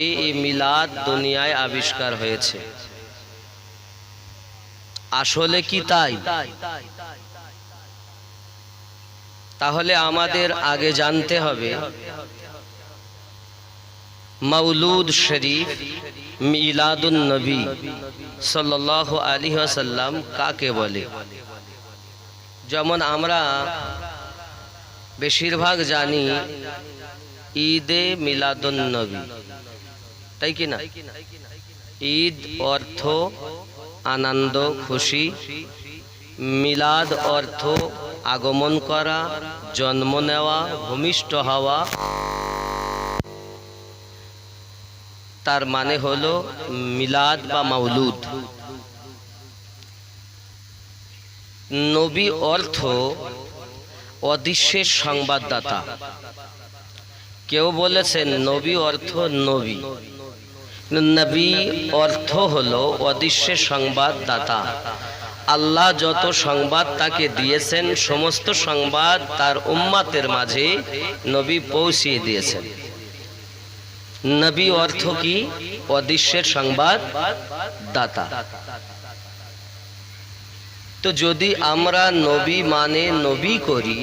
এই মিলাদ দুনিয়ায় আবিষ্কার হয়েছে। আসলে কি তাই? তাহলে আমাদের আগে জানতে হবে মাউলুদ শরীফ মিলাদুন নবী সাল্লাল্লাহু আলাইহি ওয়াসাল্লাম কাকে বলে। যেমন আমরা বেশিরভাগ জানি ঈদে মিলাদুন নবী, তাই কি না? ঈদ অর্থ আনন্দ খুশি, মিলাদ অর্থ আগমন করা, জন্ম নেওয়া, ভূমিষ্ঠ হওয়া। তার মানে হলো মিলাদ বা মাউলুদ। নবী অর্থ অদৃশ্যের সংবাদদাতা। কেউ বলেছেন নবী অর্থ নবী, নবী অর্থ হলো অদৃশ্যের সংবাদদাতা। আল্লাহ যত সংবাদ তাকে দিয়েছেন সমস্ত সংবাদ তার উম্মতের মাঝে নবী পৌঁছিয়ে দিয়েছেন। নবী অর্থ কি? অদৃশ্যের সংবাদদাতা। তো যদি আমরা নবী মানে নবী করি,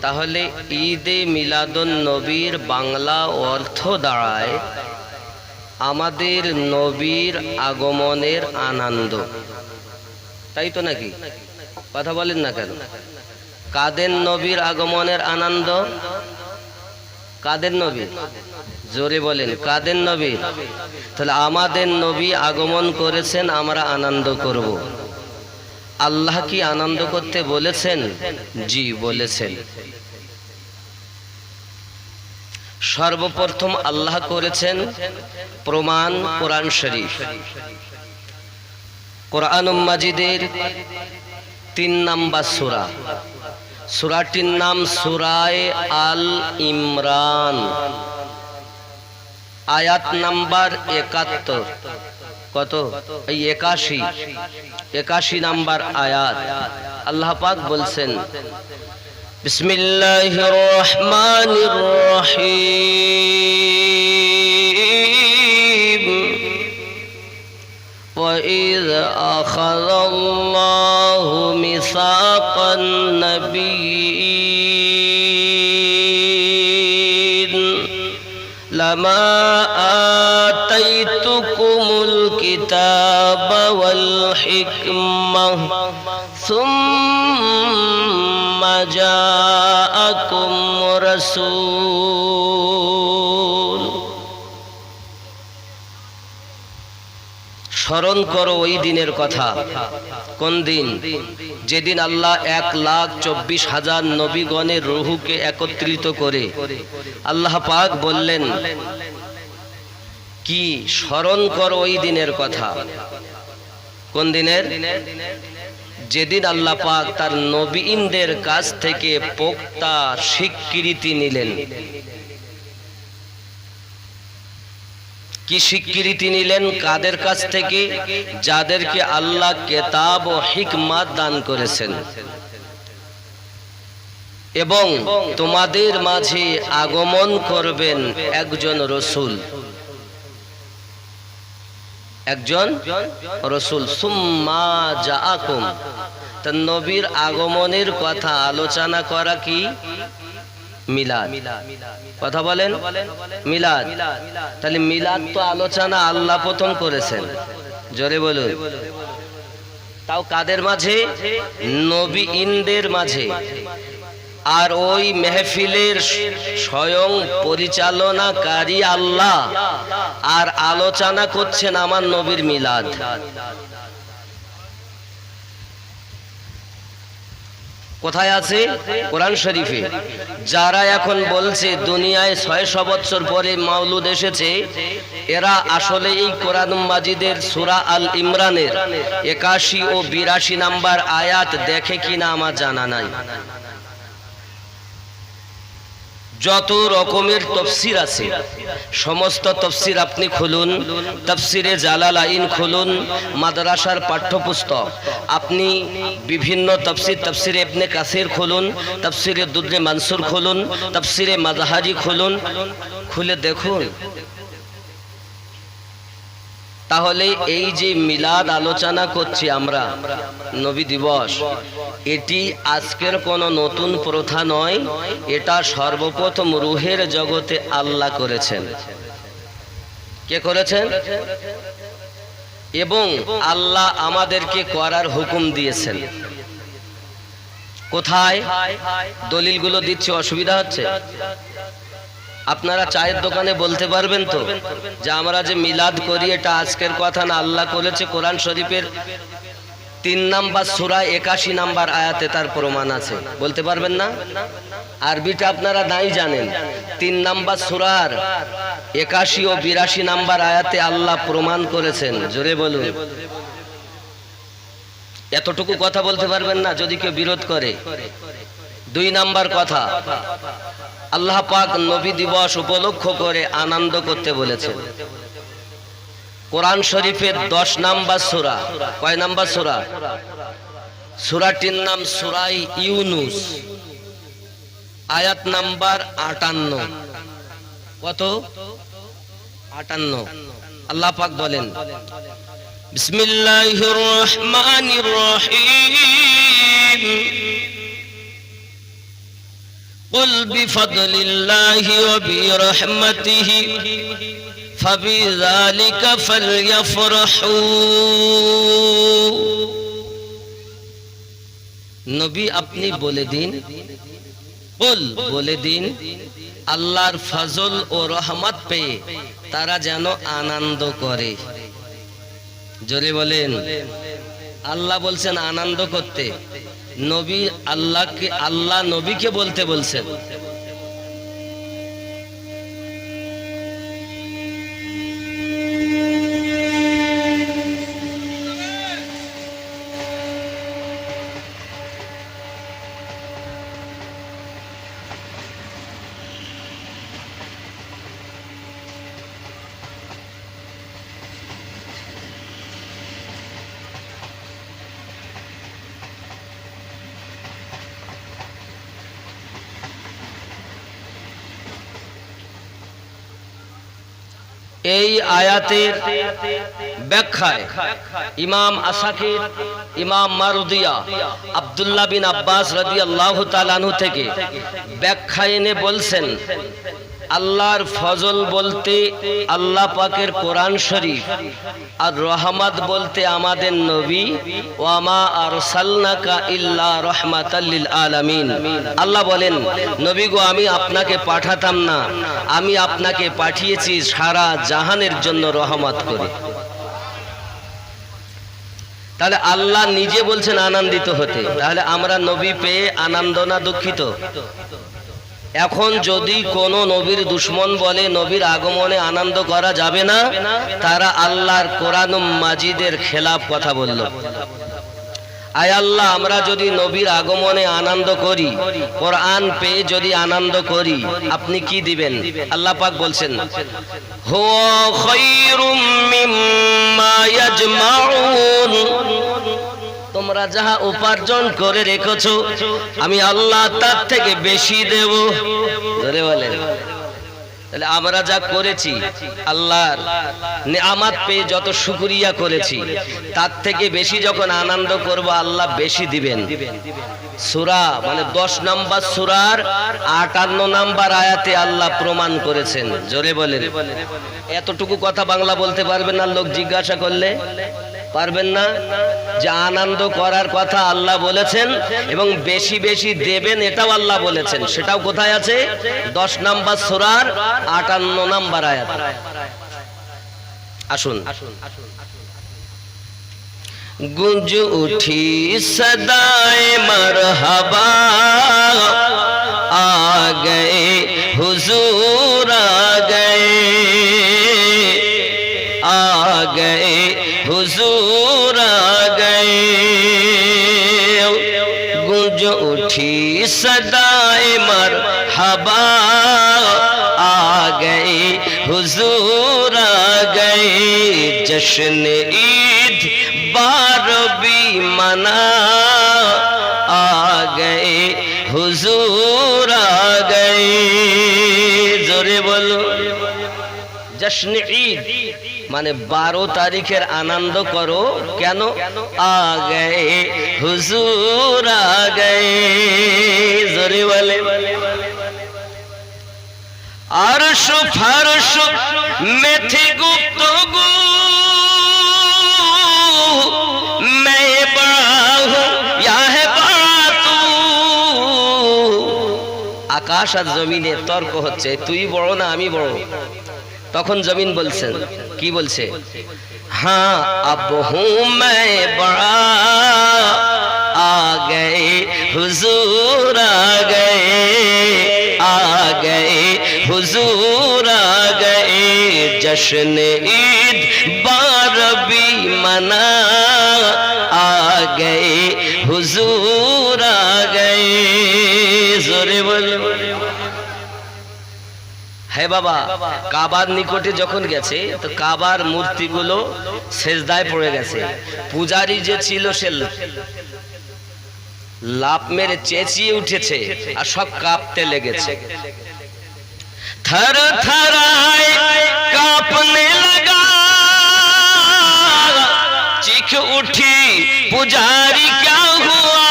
তাহলে ঈদে মিলাদুন নবীর বাংলা অর্থ দাঁড়ায় আমাদের নবীর আগমনের আনন্দ। তাই তো নাকি? কথা বলেন না কেন? কাদের নবীর আগমনের আনন্দ? কাদের নবী? জোরে বলেন, কাদের নবী? তাহলে আমাদের নবী আগমন করেছেন, আমরা আনন্দ করব। আল্লাহ কি আনন্দ করতে বলেছেন? জি বলেছেন। সর্বপ্রথম আল্লাহ করেছেন প্রমাণ কোরআন শরীফ। কোরআন মাজিদের ৩ নাম্বার সূরা, সূরাটির নাম সূরায়ে আল ইমরান, আয়াত নাম্বার ৭১। কত? এই ৮১ নাম্বার আয়াত। আল্লাহ পাক বলছেন বিসমিল্লাহির রহমানির রহিম وَإِذْ أَخَذَ اللَّهُ مِيثَاقَ النَّبِيِّينَ لَمَا آتَيْتُكُمُ الْكِتَابَ وَالْحِكْمَةَ ثُمَّ جَاءَكُمْ رَسُولٌ। স্মরণ করো ওই দিনের কথা। কোন দিন? যেদিন আল্লাহ ১,২৪,০০০ নবীগণের রূহকে একত্রিত করে আল্লাহ পাক বললেন কি? স্মরণ করো ওই দিনের কথা। কোন দিনের? যেদিন আল্লাহ পাক তার নবীদের কাছ থেকে পোক্তা স্বীকৃতি নিলেন। কি স্বীকৃতি নিলেন? কাদের কাছ থেকে? যাদেরকে আল্লাহ কিতাব ও হিকমত দান করেছেন এবং তোমাদের মাঝে আগমন করবেন একজন রসূল, একজন রসূল। সুম্মা জাআকুম। তা নবীর আগমনের কথা আলোচনা করা কি? মিলাদ। কথা বলেন, মিলাদ। তাহলে মিলাদ তো আলোচনা আল্লাহ প্রথম করেছেন। জোরে বলুন। তাও কাদের মাঝে? নবীদের মাঝে। আর ওই মেহফিলের স্বয়ং পরিচালনাকারী আল্লাহ, আর আলোচনা করছেন আমার নবীর মিলাদ। কোথায় আছে? কোরআন শরীফে। যারা এখন বলছে দুনিয়ায় ৬০০ বছর পরে মাউলুদ এসেছে, এরা আসলে এই কোরআন মাজিদের সূরা আল ইমরানের ৮১ ও ৮২ নাম্বার আয়াত দেখে কিনা আমার জানা নাই। যত রকমের তফসির আছে সমস্ত তফসির আপনি খুলুন, তফসিরে জালালাইন খুলুন, মাদ্রাসার পাঠ্যপুস্তক, আপনি বিভিন্ন তফসির, তফসিরে ইবনে কাসির খুলুন, তফসিরে দুররে মানসুর খুলুন, তফসিরে মাযহারি খুলুন, খুলে দেখুন তাহলে এই যে মিলাদ আলোচনা করছি আমরা, নবী দিবস, এটি আজকের কোনো নতুন প্রথা নয়। এটা সর্বপ্রথম রুহের জগতে আল্লাহ করেছেন। কে করেছেন? এবং আল্লাহ আমাদেরকে করার হুকুম দিয়েছেন। কোথায়? দলিলগুলো দিচ্ছি, অসুবিধা হচ্ছে? আপনারা চায়ের দোকানে বলতে পারবেন তো যে আমরা যে মিলাদ করি এটা আজকের কথা না, আল্লাহ করেছে। কোরআন শরীফের 3 নাম্বার সূরা 81 নাম্বার আয়াতে তার প্রমাণ আছে। বলতে পারবেন না? আরবিটা আপনারা নাই জানেন। 3 নাম্বার সূরার 81 ও 82 নাম্বার আয়াতে আল্লাহ প্রমাণ করেছেন। জোরে বলুন। এতটুকু কথা বলতে পারবেন না যদি কেউ বিরোধ করে? 2 নাম্বার কথা, আল্লাহ পাক নবী দিবস উপলক্ষ করে আনন্দ করতে বলেছেন। কোরআন শরীফের 10 নাম্বার সূরা। কয় নাম্বার সূরা? সূরাটির নাম সূরা ইউনূস, আয়াত নাম্বার 58। কত? 58। আল্লাহ পাক বলেন, বিসমিল্লাহির রহমানির রহিম, কুল বিফদলিল্লাহি ওয়া বিরহমাতিহি ফাবিযালিকা ফালইফরাহু। নবী আপনি বলে দিন, কুল বলে দিন, আল্লাহর ফজল ও রহমত পেয়ে তারা যেন আনন্দ করে। জোরে বলেন। আল্লাহ বলছেন আনন্দ করতে, নবী আল্লাহকে, আল্লাহ নবীকে বলতে বলছেন। এই আয়াতের ব্যাখ্যায় ইমাম আসাকির, ইমাম মারুদিয়া, আব্দুল্লাহ বিন আব্বাস রাদিয়াল্লাহু তাআলা আনহু থেকে ব্যাখ্যা এনে বলছেন, আল্লাহর ফজল বলতে আল্লাহ পাকের কোরআন শরীফ, আর রহমত বলতে আমাদের নবী, ওয়া মা আরসালনাকা ইল্লা রাহমাতাল লিল আলামিন। আল্লাহ বলেন, নবী গো, আমি আপনাকে পাঠাতাম না, আমি আপনাকে পাঠিয়েছি সারা জাহানের জন্য রহমত করে। তাহলে আল্লাহ নিজে বলছেন আনন্দিত হতে। তাহলে আমরা নবী পেয়ে আনন্দ না দুঃখিত? এখন যদি কোন নবীর দুশমন বলে নবীর আগমনে আনন্দ করা যাবে না, তারা আল্লাহর কোরআন মাজিদের খেলাফ কথা বলল। আয় আল্লাহ, আমরা যদি নবীর আগমনে আনন্দ করি, কোরআন পেয়ে যদি আনন্দ করি, আপনি কি দিবেন? আল্লাহ পাক বলছেন, হুয়া খায়রুম মিম্মা ইয়াজমাউন, তোমরা যাহা উপার্জন করে রেখেছো আমি আল্লাহ তার থেকে বেশি দেব। ধরে বলেন। তাহলে আমরা যা করেছি, আল্লাহর নেয়ামত পেয়ে যত শুকরিয়া করেছি, তার থেকে বেশি যখন আনন্দ করব আল্লাহ বেশি দিবেন। সূরা মানে 10 নাম্বার সূরার 58 নাম্বার আয়াতে আল্লাহ প্রমাণ করেছেন। জোরে বলেন। এতটুকু কথা বাংলা বলতে পারবেন না? লোক জিজ্ঞাসা করলে পারবেন না? যে আনন্দ করার কথা আল্লাহ বলেছেন এবং বেশি বেশি দেবেন এটাও আল্লাহ বলেছেন। সেটাও কোথায় আছে? 10 নাম্বার সূরার 58 নাম্বার আয়াত। আসুন। গুঞ্জ উঠি সদায়ে মারহাবা, আ গয়ে হুজুর, আ গয়ে, আ গয়ে হুজুর, আ গয়ে। গুঞ্জ উঠি সদায়ে মারহাবা, আ গয়ে হুজুর, আ গয়ে। জশ্ন ঈদ बारबी मना, आ गए हुजूर, आ गए। जोरे बोलो। জশ্ন ঈদ মানে 12 তারিখের আনন্দ করো। কেন? আ গয়ে হুজুর আ গয়ে, জোরে বলে। আরশ ফারশ में थी गुफ्तगू, मैं बड़ा हूँ या है बड़ा तू। আকাশ আর জমিনে তর্ক হচ্ছে, তুই বড় না আমি বড়। তখন জমিন বলছেন, কি বলছে? হ্যাঁ अब हूँ मैं बड़ा, आ गए हुजूर आ गए, आ गए हुजूर आ गए, जश्न ईद बारबी मना, आ गए हुजूर आ गए, जोरे बोलो। হে বাবা, কাবার নিকটে যখন গেছে তো কাবার মূর্তিগুলো সেজদায় পড়ে গেছে। পূজারী যে ছিল সে লাফ মেরে চেঁচিয়ে উঠেছে আর সব কাঁপতে লেগেছে। थर थराए कांपने लगा, चीख उठी पुजारी क्या हुआ।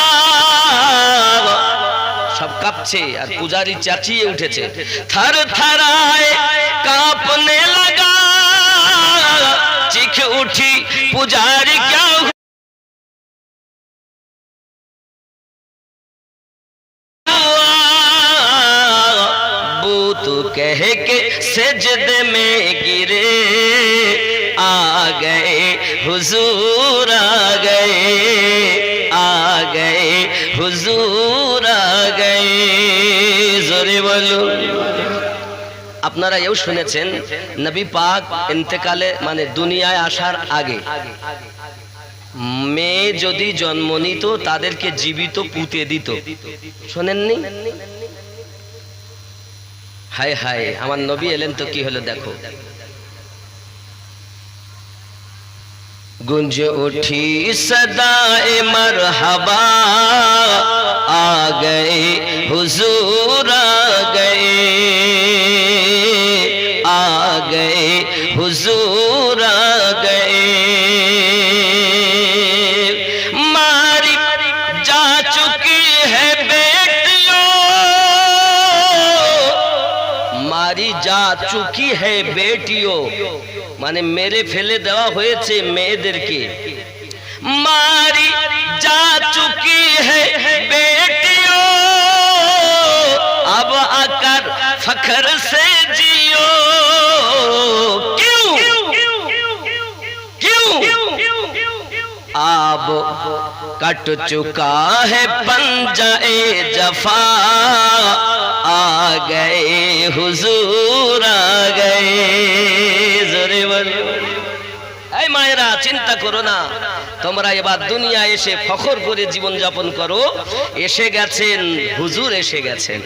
सब कांपছে আর পূজারি চেঁচিয়ে উঠেছে। थर थराए कांपने लगा, चीख उठी पुजारी क्या हुआ। तू कह के सजदे में गिरे, आ गए हुजूर आ गए, आ गए हुजूर आ गए, जोरे बोलो। আপনারা এও শুনেছেন নবী পাক ইন্তেকালে মানে দুনিয়ায় আসার আগে মেয়ে যদি জন্ম নিত তাদেরকে জীবিত পুঁতে দিত, শোনেননি? হায় হায়, আমার নবী এলেন তো কি হলো দেখো। गुंज उठी सदाए मरहबा, आ गए हुजूर आ गए, आ गए हुजूर आ गए। मारी जा चुकी है बेटियों, मारी जा चुकी है बेटियों মানে মেরে ফেলে দেওয়া হয়েছে মেয়েদেরকে। মারি যা চুকি है बेटियों, अब आकर फख्र से जियो। क्यों क्यों अब कट चुका है पंजाए जफा, आ गए हुजूर आ गए, जोरे बोलो। এই মায়েরা চিন্তা করো না, তোমরা এবার দুনিয়া এসে ফখর করে জীবন যাপন করো। এসে গেছেন হুজুর, এসে গেছেন।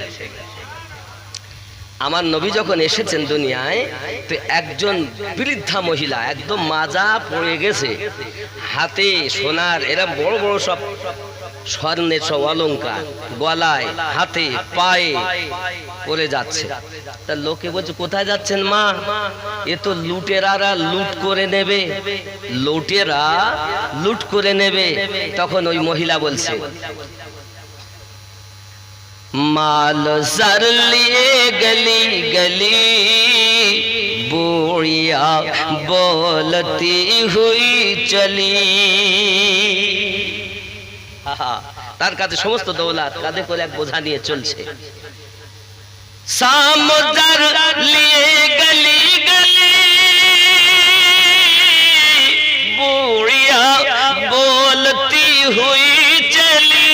আমার নবী যখন এসেছেন দুনিয়ায় তো একজন বৃদ্ধা মহিলা একদম মাজা পড়ে গেছে, হাতে সোনার এরকম বড় বড় সব স্বর্ণের সব অলংকার গলায় হাতে পায়ে পরে যাচ্ছে। তা লোকে বলছে কোথায় যাচ্ছেন মা? এ তো লুটেরারা লুট করে নেবে, লুটেরা লুট করে নেবে। তখন ওই মহিলা বলছে माल सर लिए गली गली, बूढ़िया बोलती हुई चली। তার কাছে সমস্ত দৌলত কাঁধে করে এক বোঝা নিয়ে চলছে। सामदर लिए गली गली, बूढ़िया बोलती हुई चली।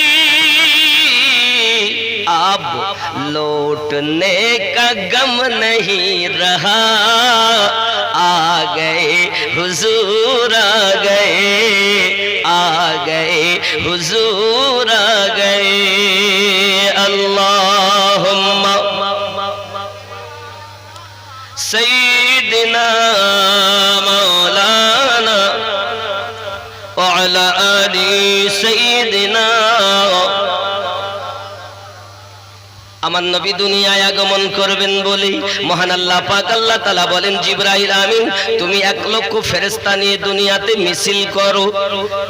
अब लौटने का गम नहीं रहा, आ गए हुजूर आ गए, आ गए हुजूर आ गए। अल्लाहुम्मा सय्यिदना मौलाना व अला आलि सय्यिदना আমার নবী দুনিয়ায় আগমন করবেন বলে মহান আল্লাহ পাক আল্লাহ তাআলা বলেন, জিবরাইল আমিন তুমি 1 লক্ষ ফেরেশতা নিয়ে দুনিয়াতে মিছিল করো।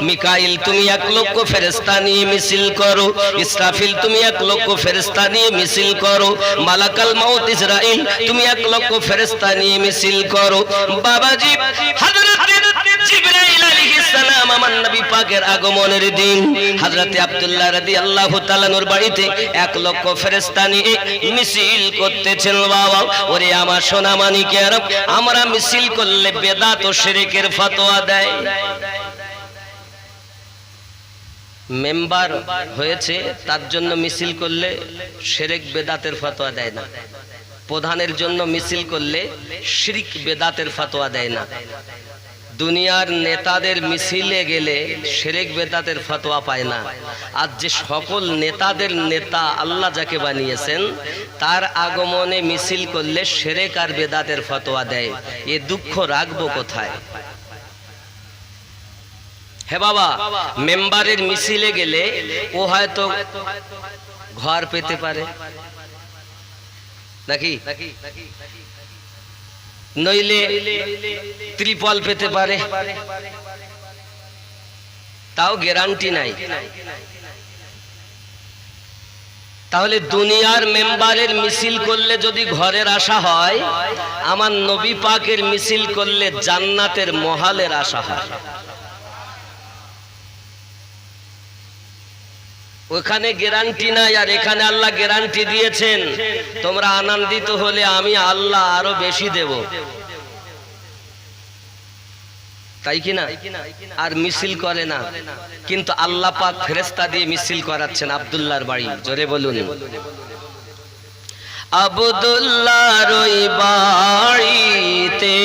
মিকাইল তুমি 1 লক্ষ ফেরেশতা নিয়ে মিছিল করো। ইসরাফিল তুমি 1 লক্ষ ফেরেশতা নিয়ে মিছিল করো। মালাকাল মাউত ইসরাইল তুমি 1 লক্ষ ফেরেশতা নিয়ে মিছিল করো। বাবাজি হযরত জিবরাইল আলাইহিস সালাম আমার নবী পাকের আগমনের দিন হযরতে আব্দুল্লাহ রাদিয়াল্লাহু তাআলা নূর বাড়িতে 1 লক্ষ ফেরেশতা নিয়ে মিছিল করতেছেন। বাবা ওরে আমার সোনা মানিকের, আমরা মিছিল করলে বেদাত ও শিরকের ফতোয়া দেয়। মেম্বার হয়েছে তার জন্য মিছিল করলে শিরক বেদাতের ফতোয়া দেয় না। প্রধানের জন্য মিছিল করলে শিরক বেদাতের ফতোয়া দেয় না। দুনিয়ার নেতাদের মিছিলে গেলে শিরক বেদাতের ফতোয়া পায় না। আর যে সকল নেতাদের নেতা আল্লাহ যাকে বানিয়েছেন তার আগমনে মিছিল করলে শিরক আর বেদাতের ফতোয়া দেয়। এ দুঃখ রাখবো কোথায়? হে বাবা, মেম্বারের মিছিলে গেলে ও হয়তো ঘর পেতে পারে নাকি, নইলে ত্রিপল পেতে পারে, তাও গ্যারান্টি নাই। তাহলে দুনিয়ার মেম্বারের মিছিল করলে যদি ঘরের আশা হয়, আমার নবী পাকের মিছিল করলে জান্নাতের মহালের আশা হয়। ওখানে গ্যারান্টি নাই, আর এখানে আল্লাহ গ্যারান্টি দিয়েছেন তোমরা আনন্দিত হলে আমি আল্লাহ আরো বেশি দেব, তাই কি না? আর মিছিল করে না, কিন্তু আল্লাহ পাক ফেরেশতা দিয়ে মিছিল করাচ্ছেন আব্দুল্লাহর বাড়ি। জোরে বলুন, আব্দুল্লাহর ওই বাড়িতে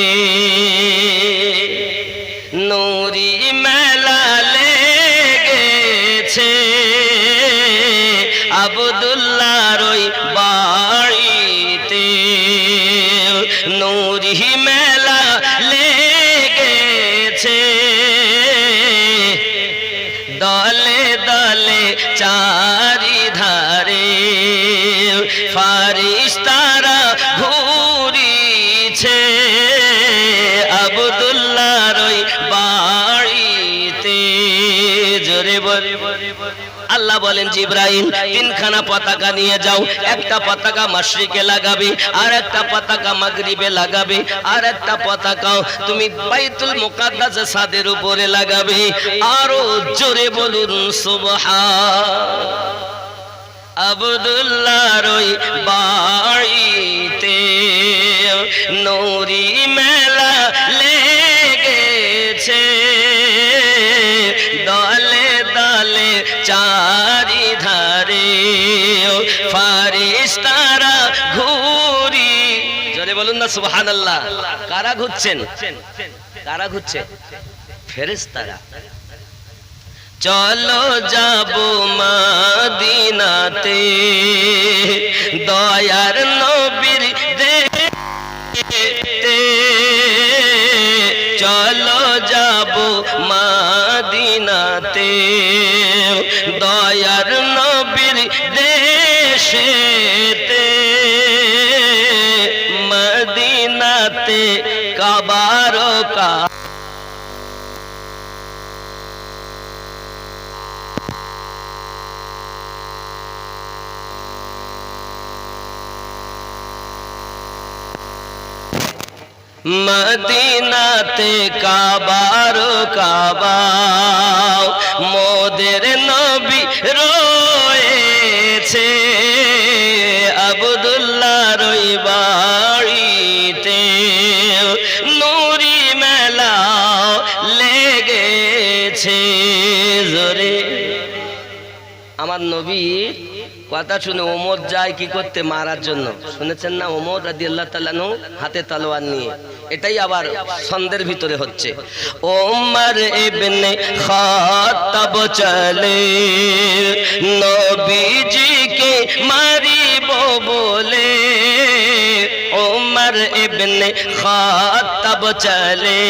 নূরি মেলা লেগেছে। আব্দুল্লাহর ওই বাড়িতে নূরি মেলা লেগেছে। দলে দলে চারিধারে ফারিস্তারা ঘুরিছে। আব্দুল্লাহর ওই বাড়িতে জোরে বলে আল্লাহ বলেন, জিবরাইল 3খানা পতাকা নিয়ে যাও। একটা পতাকা মাশরিকে লাগাবে, আর একটা পতাকা মাগরিবে লাগাবে, আর একটা পতাকা তুমি বাইতুল মুকাদ্দাসের ছাদের উপরে লাগাবে। আরো জোরে বলুন সুবহান। আব্দুল্লাহর ওই বাড়িতে নূরি মেলা লেগেছে। দলে দলে চারিধারে ফারিস্তারা ঘুরি। জোরে বলুন না সুবহানাল্লাহ। কারা ঘুরছেন? কারা ঘুরছে? ফেরেশতারা। চলো যাব মদিনাতে দয়ার নবীর দেখতে। চলো যাব মদিনাতে দয়ার নবীর দেশেতে। মদিনাতে কাবার কা মদিনাতে কাবার কাবা মোদের নবী রয়েছে। আব্দুল্লাহর ওই বাড়িতে নূরি মেলা লেগেছে। জোরে আমার নবী কথা শুনে ওমর যায় কি করতে? মারার জন্য। শুনেছেন না? ওমর রাদিয়াল্লাহু তাআলা আনহু হাতে তলোয়ার নিয়ে। এটাই আবার ছন্দের ভিতরে হচ্ছে। ওমর ইবনে খাত্তাব চলে নবীজিকে মারিব বলে। उमर इब्ने खात्ताब चले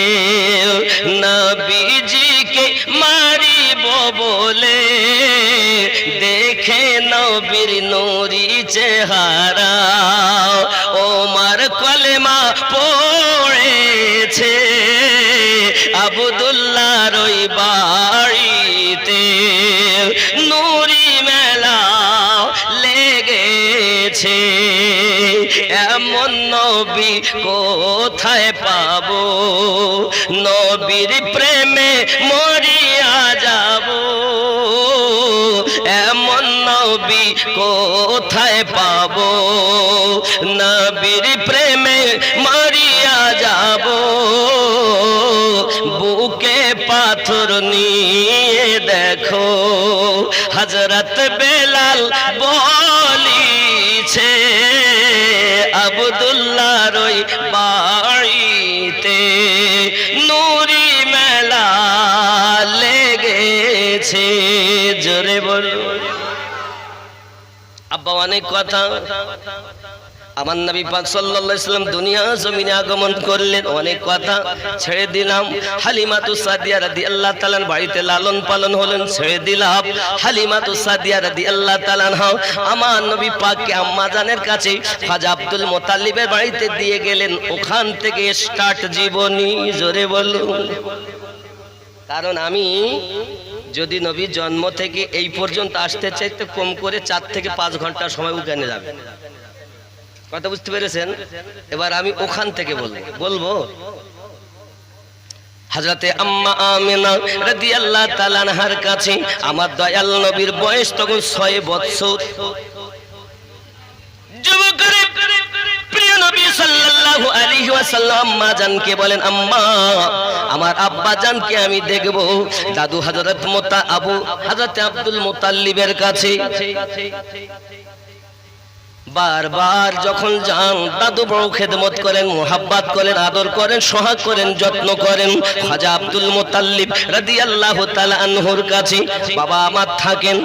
नबीजी के मारिब बोले देखे नबीर नूरी চেহারা ওমর কলেমা পড়েছে আব্দুল্লাহর ওই বাড়িতে নূরি মেলা লেগেছে এমন নবী কোথায় পাবো নবীর প্রেমে মরিয়া যাব এমন নবী কোথায় পাবো নবীর প্রেমে মরিয়া যাব বুকে পাথর নিয়ে দেখো হযরত বেলাল বলিছে আব্দুল্লাহর ওই বাড়িতে নূরি মেলা লেগেছে জোরে বলো আব্বা অনেক কথা আমার নবী পাক সাল্লাল্লাহু আলাইহি ওয়াসাল্লাম দুনিয়া জমিনে আগমন করলেন অনেক কথা ছেড়ে দিলাম হালিমাতু সাদিয়া রাদিয়াল্লাহু তাআলা বাড়িতে লালন পালন হলেন ছেড়ে দিলাম হালিমাতু সাদিয়া রাদিয়াল্লাহু তাআলা আমার নবী পাককে আম্মা জানের কাছে খাজা আব্দুল মুত্তালিবের বাড়িতে দিয়ে গেলেন ওখান থেকে স্টার্ট জীবনী জোরে বলো কারণ আমি যদি নবী জন্ম থেকে এই পর্যন্ত আসতে চাইতে কম করে 4 থেকে 5 ঘন্টা সময় উগানে যাবে কথা বুঝতে পেরেছেন এবার আমি ওখান থেকে বলবো হযরতে আম্মা আমিনা রাদিয়াল্লাহু তাআলা আনহার কাছে আমার দয়াল নবীর বয়স তখন 6 বছর যুবকের প্রিয় নবী সাল্লাল্লাহু আলাইহি ওয়াসাল্লাম আম্মা জানকে বলেন আম্মা আমার আব্বা জানকে আমি দেখব দাদু হযরত হযরতে আব্দুল মুত্তালিবের কাছে বারবার যখন যান দাদু বড় খেদমত করেন মোহাব্বত করেন আদর করেন সোহাগ করেন যত্ন করেন খাজা আব্দুল মুত্তালিব রাদিয়াল্লাহু তাআলা আনহুর কাছে বাবা আমার থাকেন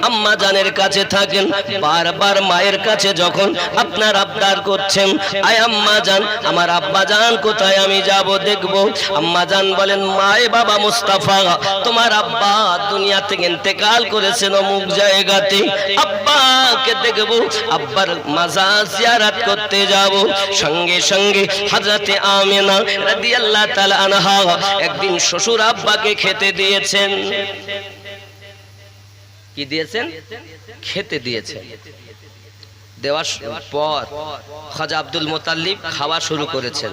আম্মা জানের কাছে থাকেন বারবার মায়ের কাছে যখন আপনার আবদার করছেন আয় আম্মা জান আমার আব্বা জান কোথায় আমি যাব দেখব আম্মা জান বলেন মায়ে বাবা মুস্তাফা তোমার আব্বা দুনিয়া থেকে ইন্তেকাল করেছেন অমুক জায়গাতে আব্বাকে দেখব আব্বার মাজার জিয়ারত করতে যাব সঙ্গে সঙ্গে হযরতে আমিনা রাদিয়াল্লাহু তাআলা আনহা একদিন শ্বশুর আব্বাকে খেতে দিয়েছেন কি দিয়েছেন খেতে দিয়েছেন দেওয়ার পর খাজা আব্দুল মুত্তালিব খাওয়া শুরু করেছেন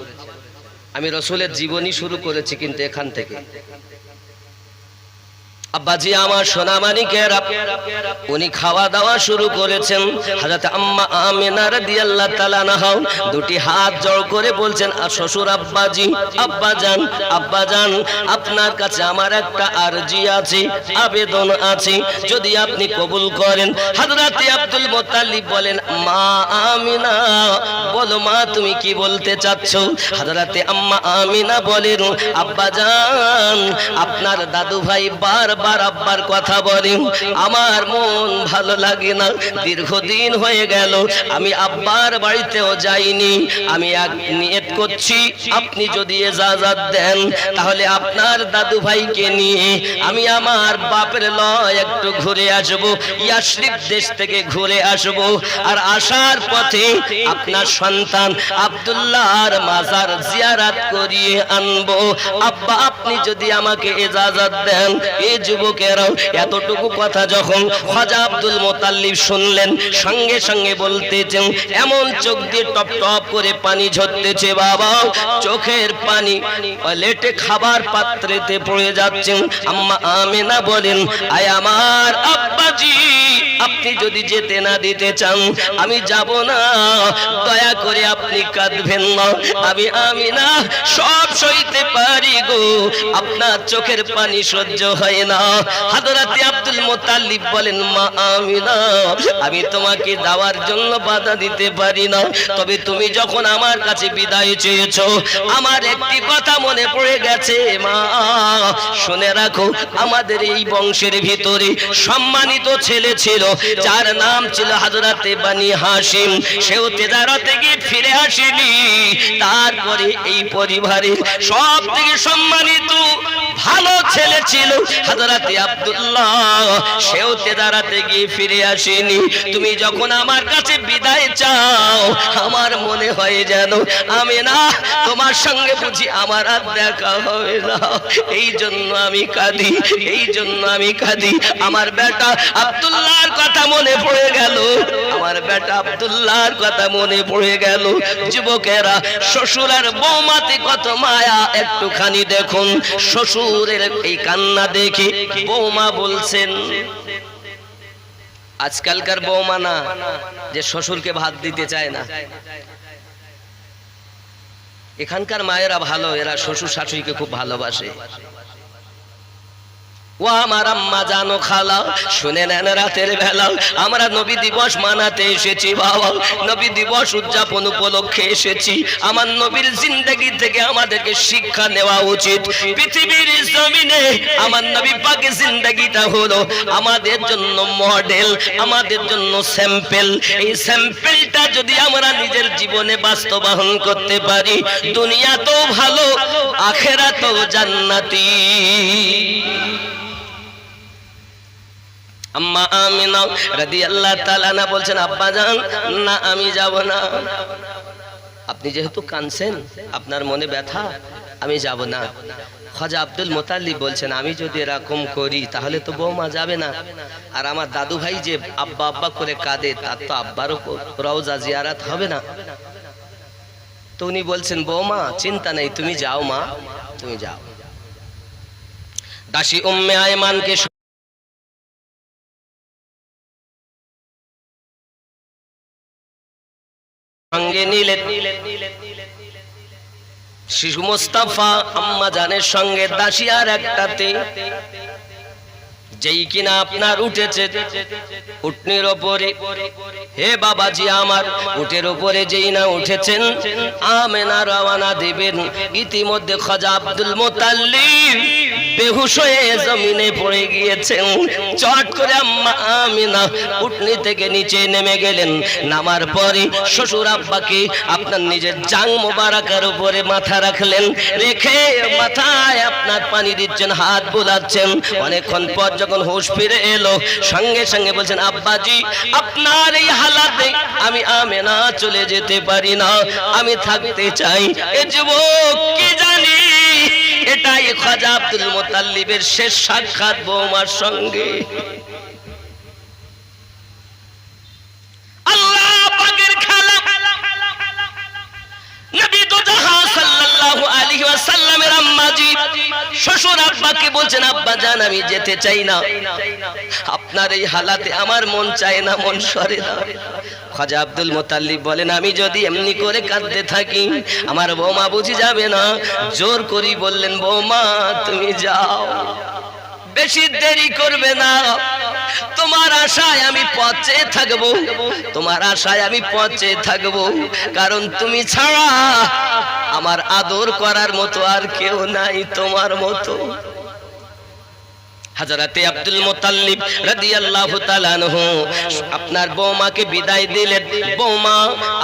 আমি রাসূলের জীবনী শুরু করেছি কিন্তু এখান থেকে আব্বাজি আমার সোনামানিকেরা উনি খাওয়া দাওয়া শুরু করেছেন হযরত আম্মা আমিনা রাদিয়াল্লাহু তাআলা আনহা দুটি হাত জোড় করে বলছেন শ্বশুর আব্বাজি আব্বাজান আপনার কাছে আমার একটা আরজি আছে আবেদন আছে যদি আপনি কবুল করেন হযরত আব্দুল মুত্তালিব বলেন মা আমিনা বলো মা তুমি কি বলতে চাচ্ছ হযরত আম্মা আমিনা বলেন আব্বাজান আপনার দাদু ভাই বারবার আব্বার কথা বলেন আমার মন ভালো লাগে না দীর্ঘদিন হয়ে গেল আমি আব্বার বাড়িতেও যাইনি আমি এক নিয়ত করছি আপনি যদি ইজাজত দেন তাহলে আপনার দাদু ভাইকে নিয়ে আমি আমার বাপের লয় একটু ঘুরে আসব ইয়াসরিব দেশ থেকে ঘুরে আসব আর আসার পথে আপনার সন্তান আব্দুল্লাহর মাজার জিয়ারত করিয়ে আনবো আব্বা আপনি যদি আমাকে ইজাজত দেন এই যুবকেরাও এতটুকু কথা যখন খাজা আব্দুল মুত্তালিব শুনলেন সঙ্গে সঙ্গে বলতেছেন এমন চোখ দিয়ে টপ টপ করে পানি ঝরতেছে বাবা চোখের পানি প্লেটে খাবার পাত্রেতে পড়ে যাচ্ছে আম্মা আমিনা বলেন আয় আমার আব্বাজি আপনি যদি যেতে না দিতে চান আমি যাব না দয়া করে আপনি কাঁদবেন না আমি আমিনা সব সইতে পারি গো আপনার চোখের পানি সহ্য হয় না আমিনা। হযরতে আব্দুল মুত্তালিব বলেন, মা আমিনা, আমি তোমাকে যাওয়ার জন্য বাধা দিতে পারি না, তবে তুমি যখন আমার কাছে বিদায় চেয়েছো আমার একটি কথা মনে পড়ে গেছে মা। শুনে রাখো, আমাদের এই বংশের ভিতরে সম্মানিত ছেলে ছিল যার নাম ছিল হযরতে বনি হাশিম। সেও তেজারতে গিয়ে ফিরে আসেনি। তারপরে এই পরিবারের সব থেকে সম্মানিত ভালো ছেলে ছিল হযরতে আব্দুল্লাহ। সেও তেজারতে গিয়ে ফিরে আসেনি। তুমি যখন আমার কাছে বিদায় চাও আমার মনে হয় যেন আমি না তোমার সঙ্গে বুঝি আমার আর দেখা হবে না। এই জন্য আমি কাঁদি, এই জন্য আমি কাঁদি। আমার বেটা আব্দুল্লাহর কথা মনে পড়ে গেল, আমার বেটা আব্দুল্লাহর কথা মনে পড়ে গেল। যুবকেরা, শ্বশুরের বৌমাতে কত মায়া একটুখানি দেখুন। শ্বশুরের এই কান্না দেখে বৌমা বলছেন, আজকালকার বৌমা না যে শ্বশুরকে ভাত দিতে চায় না, এখানকার মায়েরা ভালো, এরা শ্বশুর শাশুড়িকে খুব ভালোবাসে। ও আমার আম্মা জানো খালা, শুনে নেন, রাতের বেলা আমরা নবী দিবস মানাতে এসেছি বাবা। নবী দিবস উদযাপন উপলক্ষে এসেছি। আমার নবীর জিন্দেগি থেকে আমাদেরকে শিক্ষা নেওয়া উচিত। পৃথিবীর জমিনে আমার নবী পাকের জিন্দেগিটা হলো আমাদের জন্য মডেল, আমাদের জন্য স্যাম্পল। এই স্যাম্পলটা যদি আমরা নিজের জীবনে বাস্তবায়ন করতে পারি, দুনিয়া তো ভালো, আখিরাতও জান্নাতি। আম্মা আমিনা রাদিয়াল্লাহু তাআলা আনহা বলছেন, আব্বা জান না আমি যাব না। আপনি যেহেতু কাঁদছেন, আপনার মনে ব্যথা, আমি যাব না। খাজা আব্দুল মুত্তালিব বলছেন, আমি যদি এরকম করি তাহলে তো বৌমা যাবে না। আর আমার দাদু ভাই যে আব্বা আব্বা করে কাঁদে, তার তো আব্বারও রওজা জিয়ারত হবে না। তো উনি বলছেন, বৌমা চিন্তা নেই, তুমি যাও মা, তুমি যাও। দাসী উম্মে আয়মানকে সঙ্গে নিলেন। শিশু মোস্তাফা আম্মা জানের সঙ্গে দাসী আর একটাতে, যেই কিনা আপনার উঠেছে উটনির ওপরে। হে বাবাজি আমার, উটের উপরে যেই না উঠেছেন আমেনা রওনা দিবেন, ইতিমধ্যে খাজা আব্দুল মুত্তালিব বেহুশ হয়ে জমিনে পড়ে গিয়েছেন। চট করে আম্মা আমিনা উটনি থেকে নিচে নেমে গেলেন। নামার পরে শ্বশুর আব্বাকে আপনার নিজের জাং মোবারকের উপরে মাথা রাখলেন, রেখে মাথায় আপনার পানি দিচ্ছেন, হাত বোলাচ্ছেন। অনেকক্ষণ পর যখন হুঁশ ফিরে এলো, সঙ্গে সঙ্গে বলছেন, আব্বাজি আপনার এই হালাতে আমি আমেনা চলে যেতে পারি না, আমি থাকতে চাই। এ যুবক কি জানি এটাই খাজা আব্দুল মুত্তালিবের শেষ সাক্ষাৎ বৌমার সঙ্গে। আল্লাহ পাকের খেলা। নবী তো জাহান সাল্লাল্লাহু আলাইহি ওয়াসাল্লামের আম্মাজি শ্বশুর আব্বাকে বলছেন, আব্বা জান আমি যেতে চাই না, আপনার এই হালাতে আমার মন চায় না, মন সরে না। খাজা আব্দুল মুত্তালিব বলেন, আমি যদি এমনি করে কাঁদতে থাকি আমার বৌমা বুঝি যাবে না। জোর করি বললেন, বৌমা তুমি যাও, বেশি দেরি করবে না, তোমার আশায় আমি পথে থাকবো, তোমার আশায় আমি পথে থাকবো, কারণ তুমি ছাড়া আমার আদর করার মতো আর কেউ নাই তোমার মতো। হযরতে আব্দুল মুত্তালিব রাদিয়াল্লাহু তাআলা আনহু আপনার বৌমাকে বিদায় দিলেন। বৌমা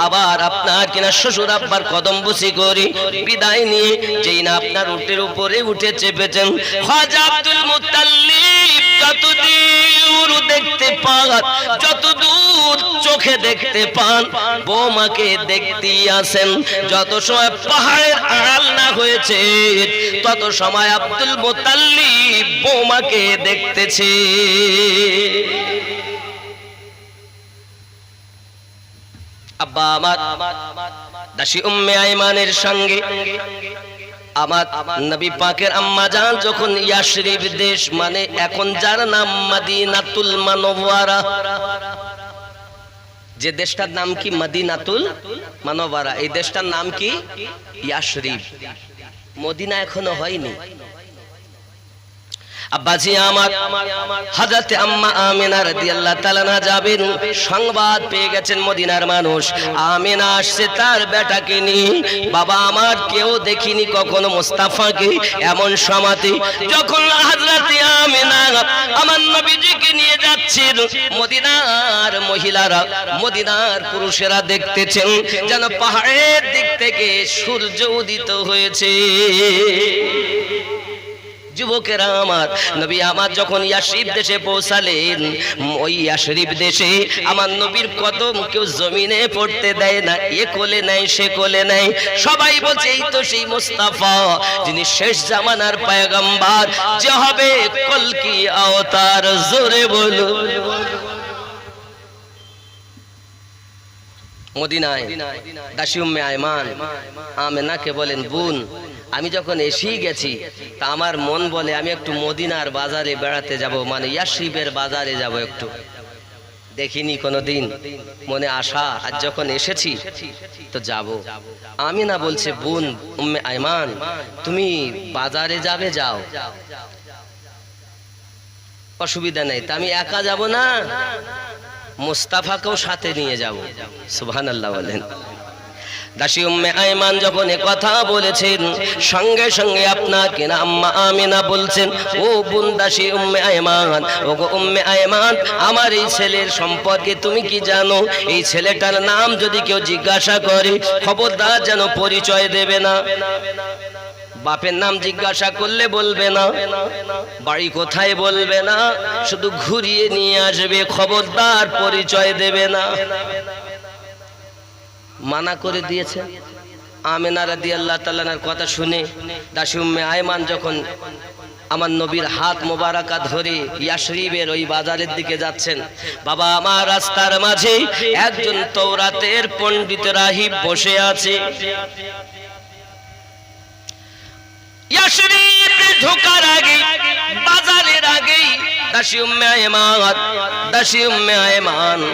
আবার আপনার কিনা শ্বশুর আব্বার কদম বুসি করে বিদায় নিয়ে যেই না আপনার উটের উপরে উঠে চেপেছেন। খাজা আব্দুল মুত্তালিব যতদূর দেখতে পান, যতদূর চোখে দেখতে পান, বৌমাকে দেখতেই আসেন। যত সময় পাহাড়ের আড়াল না হয়েছে তত সময় আব্দুল মুত্তালিব বৌমাকে দেখতেছে। আব্বা আমার দাসী উম্মে আইমানের সঙ্গে আমার নবী পাকের আম্মা জান যখন ইয়াশরিব দেশ, মানে এখন যার নাম মদিনাতুল মুনাওয়ারা, যে দেশটার নাম কি মদিনাতুল মুনাওয়ারা, এই দেশটার নাম কি ইয়াশরিব। মদিনা এখনো হয়নি। আব্বাজি আমার হযরত আম্মা আমিনা রাদিয়াল্লাহু তাআলা আনহা যাবেন, সংবাদ পেয়ে গেছেন মদিনার মানুষ আমিনা আসছে তার বেটাকে নিয়ে। বাবা আমার কেউ দেখিনি কখনো মুস্তাফাকে এমন সমাধি। যখন হযরত আমিনা আমার নবীজিকে নিয়ে যাচ্ছেন, মদিনার মহিলারা মদিনার পুরুষেরা দেখতেছেন যেন পাহাড়ের দিক থেকে সূর্য উদিত হয়েছে। যুবকেরা আমার, নবী আমার যখন ইয়াশরিব দেশে পৌঁছালেন, ওই ইয়াশরিব দেশে আমার নবীর কদম কেউ জমিনে পড়তে দেয় না, এ কোলে নাই সে কোলে নাই, সবাই বলছে এই তো সেই মুস্তাফা যিনি শেষ জামানার পয়গম্বর, যে হবে কলকি অবতার। জোরে বলো। মদিনায় দাসী উম্মে আয়মান আমেনাকে বলেন, বোন আমি যখন এসেই গেছি তা আমার মন বলে আমি একটু মদিনার বাজারে বেড়াতে যাব, মানে ইয়াশরিবের বাজারে যাব, একটু দেখিনি কোনোদিন, মনে আশা, আজ যখন এসেছি তো যাব। আমিনা বলছে, বোন উম্মে আয়মান তুমি বাজারে যাবে, যাও, অসুবিধা নেই, তা আমি একা যাব না, মুস্তাফাকেও সাথে নিয়ে যাব। সুবহানাল্লাহ বলেন। দাসী উম্মে আয়মান যখন এ কথা বলেছেন, সঙ্গে সঙ্গে আপনার কিনা আম্মা আমিনা বলছেন, ও বোন দাসী উম্মে আয়মান, ও গো উম্মে আয়মান, আমার এই ছেলের সম্পর্কে তুমি কি জানো? এই ছেলেটার নাম যদি কেউ জিজ্ঞাসা করে খবরদার যেন পরিচয় দেবে না, বাপের নাম জিজ্ঞাসা করলে বলবে না, বাড়ি কোথায় বলবে না, শুধু ঘুরিয়ে নিয়ে আসবে, খবরদার পরিচয় দেবে না। মানা করে দিয়েছে। আমিনা রাদিয়াল্লাহু তাআলা আনহার কথা শুনে দাসী উম্মে আয়মান যখন আমার নবীর হাত মোবারকা ধরে ইয়াশরিবের ওই বাজারের দিকে যাচ্ছেন, বাবা আমার রাস্তার মাঝে একজন তাওরাতের পণ্ডিত রাহিব বসে আছে। ইয়াশরিবে ঢোকার আগে, বাজারের আগে দাসী উম্মে আয়মান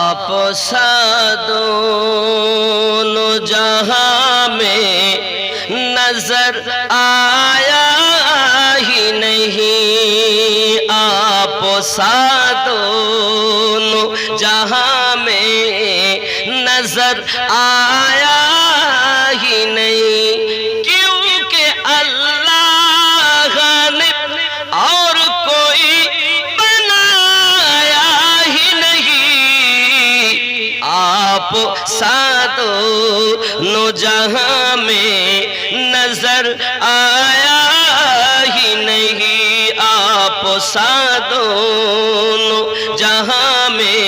आप दोनों जहां में नजर आया ही नहीं, आप दोनों जहां में नजर आया ही नहीं, क्योंकि अल्लाह ने और कोई आप दोनों जहां में नजर आया ही नहीं, आप दोनों जहां में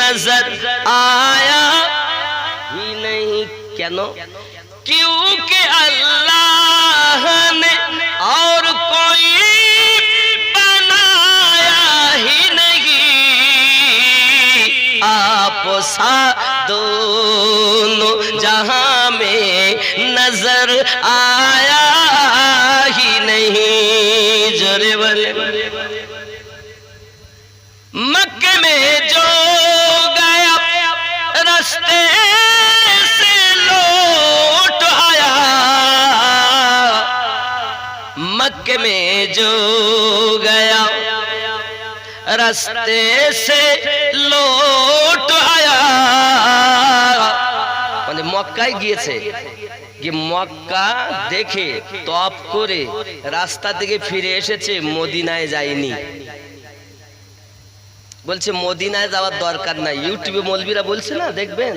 नजर आया ही नहीं। क्यों? क्योंकि अल्लाह ने और कोई बनाया ही नहीं, आप दोनों जहां में नजर आया ही नहीं। जोरे बोले। मक्के में जो गया रास्ते से लौट आया, मक्के में जो गया रास्ते से लौट आया, মানে মক্কায় গিয়েছে, গিয়ে মক্কা দেখে তপ করে রাস্তা থেকে ফিরে এসেছে, মদিনায় যায়নি। বলছে মদিনায় যাওয়ার দরকার নাই। ইউটিউবে মৌলবীরা বলছে না, দেখবেন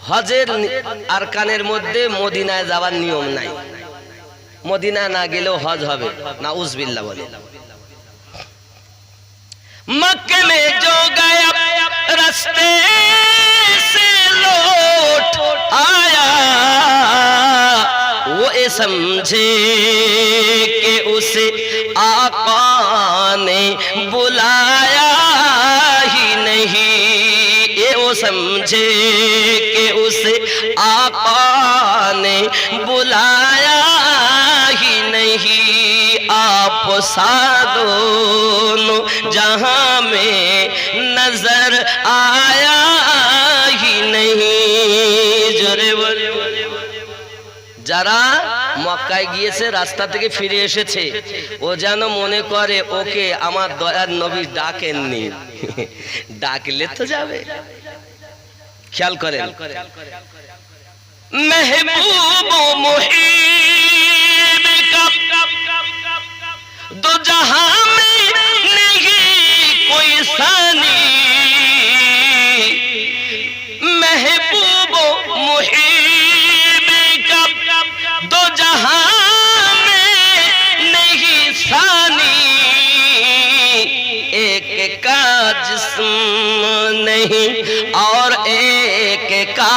হজের আরকানের মধ্যে মদিনায় যাওয়ার নিয়ম নাই, মদিনা না গেলেও হজ হবে, নাউজুবিল্লাহ বলে। मक्के में जो गया रास्ते से लौट आया, वो ये समझे कि उसे आका ने बुलाया ही नहीं, समझे कि उसे आका ने बुलाया ही नहीं, आप सा दोनों जहां में नजर आया ही नहीं। জোরে বল। যারা মক্কায় গিয়েছে রাস্তা থেকে ফিরে এসেছে, ও যেন মনে করে ওকে আমার দয়ার নবী ডাকেননি, ডাকলে তো যাবে। খেয়াল করেন, महबूब मुहीब का दो जहां में नहीं कोई सानी, महबूब मुहीब का दो जहां में नहीं सानी, एक का जिस्म नहीं और एक का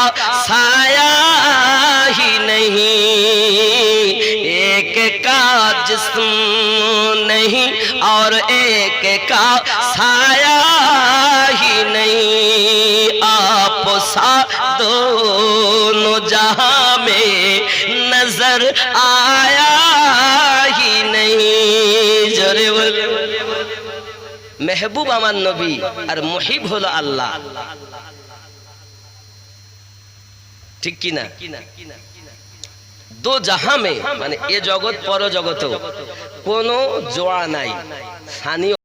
साया ही नहीं, एक का जिस्म नहीं और एक का साया ही नहीं, आप सा दोनों जहां में नजर आया ही नहीं। जोरे बोलो। महबूब আমার নবী আর মুহিব হলো আল্লাহ, ঠিক কি না? দো জাহাঁ মে মানে এ জগৎ পর জগতেও কোনো জোড়া নাই, সানি